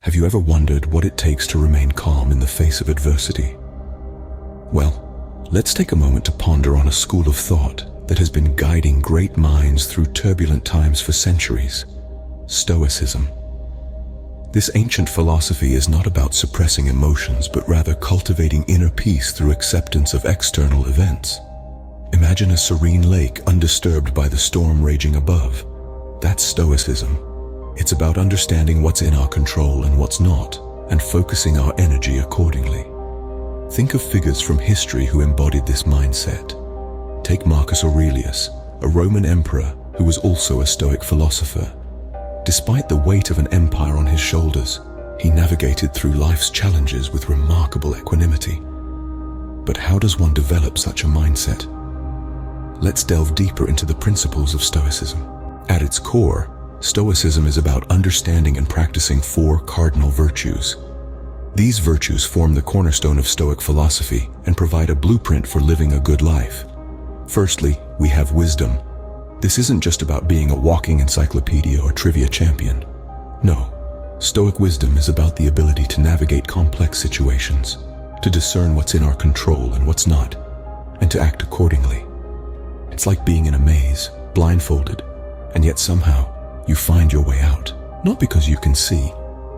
Have you ever wondered what it takes to remain calm in the face of adversity? Well, let's take a moment to ponder on a school of thought that has been guiding great minds through turbulent times for centuries: Stoicism. This ancient philosophy is not about suppressing emotions, but rather cultivating inner peace through acceptance of external events. Imagine a serene lake undisturbed by the storm raging above. That's Stoicism. It's about understanding what's in our control and what's not, and focusing our energy accordingly. Think of figures from history who embodied this mindset. Take Marcus Aurelius, a Roman emperor who was also a Stoic philosopher. Despite the weight of an empire on his shoulders, he navigated through life's challenges with remarkable equanimity. But how does one develop such a mindset? Let's delve deeper into the principles of Stoicism. At its core, Stoicism is about understanding and practicing 4 cardinal virtues. These virtues form the cornerstone of Stoic philosophy and provide a blueprint for living a good life. Firstly, we have wisdom. This isn't just about being a walking encyclopedia or trivia champion. No, Stoic wisdom is about the ability to navigate complex situations, to discern what's in our control and what's not, and to act accordingly. It's like being in a maze, blindfolded, and yet somehow you find your way out, not because you can see,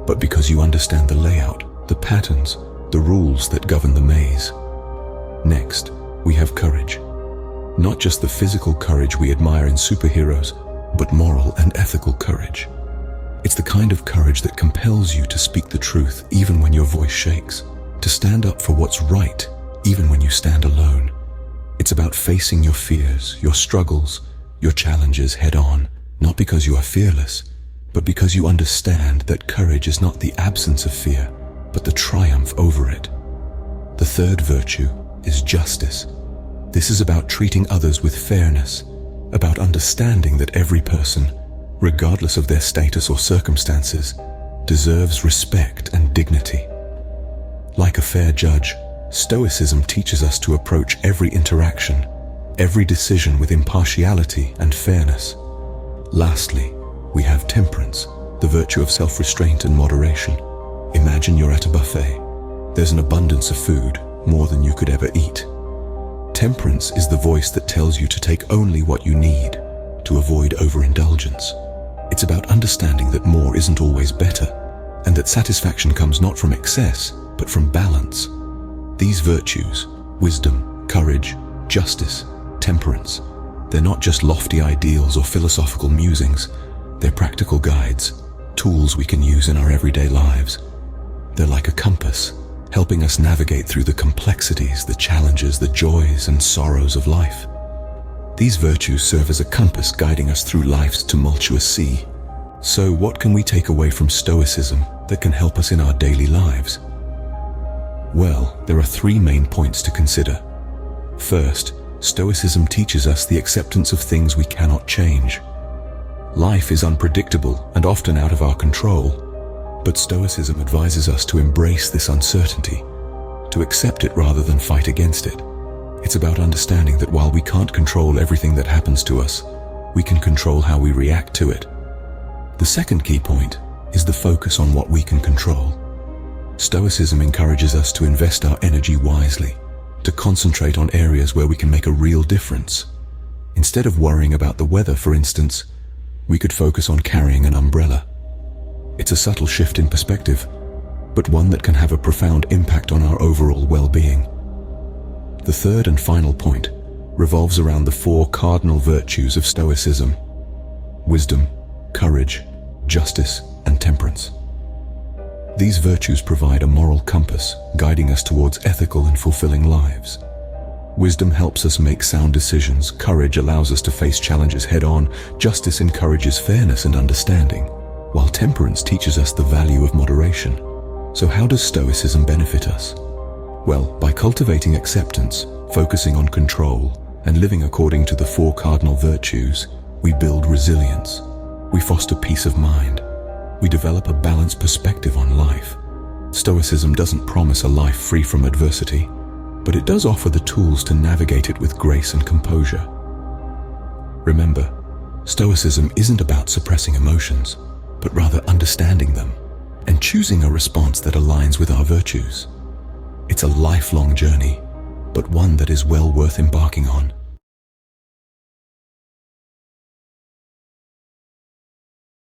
but because you understand the layout, the patterns, the rules that govern the maze. Next, we have courage. Not just the physical courage we admire in superheroes, but moral and ethical courage. It's the kind of courage that compels you to speak the truth even when your voice shakes, to stand up for what's right even when you stand alone. It's about facing your fears, your struggles, your challenges head on, not because you are fearless, but because you understand that courage is not the absence of fear, but the triumph over it. The third virtue is justice. This is about treating others with fairness, about understanding that every person, regardless of their status or circumstances, deserves respect and dignity. Like a fair judge, Stoicism teaches us to approach every interaction, every decision with impartiality and fairness. Lastly, we have temperance, the virtue of self-restraint and moderation. Imagine you're at a buffet. There's an abundance of food, more than you could ever eat. Temperance is the voice that tells you to take only what you need, to avoid overindulgence. It's about understanding that more isn't always better, and that satisfaction comes not from excess, but from balance. These virtues, wisdom, courage, justice, temperance, they're not just lofty ideals or philosophical musings. They're practical guides, tools we can use in our everyday lives. They're like a compass, helping us navigate through the complexities, the challenges, the joys and sorrows of life. These virtues serve as a compass guiding us through life's tumultuous sea. So what can we take away from Stoicism that can help us in our daily lives? Well, there are 3 main points to consider. First, Stoicism teaches us the acceptance of things we cannot change. Life is unpredictable and often out of our control, but Stoicism advises us to embrace this uncertainty, to accept it rather than fight against it. It's about understanding that while we can't control everything that happens to us, we can control how we react to it. The second key point is the focus on what we can control. Stoicism encourages us to invest our energy wisely, to concentrate on areas where we can make a real difference. Instead of worrying about the weather, for instance, we could focus on carrying an umbrella. It's a subtle shift in perspective, but one that can have a profound impact on our overall well-being. The third and final point revolves around the 4 cardinal virtues of Stoicism: wisdom, courage, justice, and temperance. These virtues provide a moral compass, guiding us towards ethical and fulfilling lives. Wisdom helps us make sound decisions, courage allows us to face challenges head-on, justice encourages fairness and understanding, while temperance teaches us the value of moderation. So how does Stoicism benefit us? Well, by cultivating acceptance, focusing on control, and living according to the 4 cardinal virtues, we build resilience. We foster peace of mind. We develop a balanced perspective on life. Stoicism doesn't promise a life free from adversity, but it does offer the tools to navigate it with grace and composure. Remember, Stoicism isn't about suppressing emotions, but rather understanding them, and choosing a response that aligns with our virtues. It's a lifelong journey, but one that is well worth embarking on.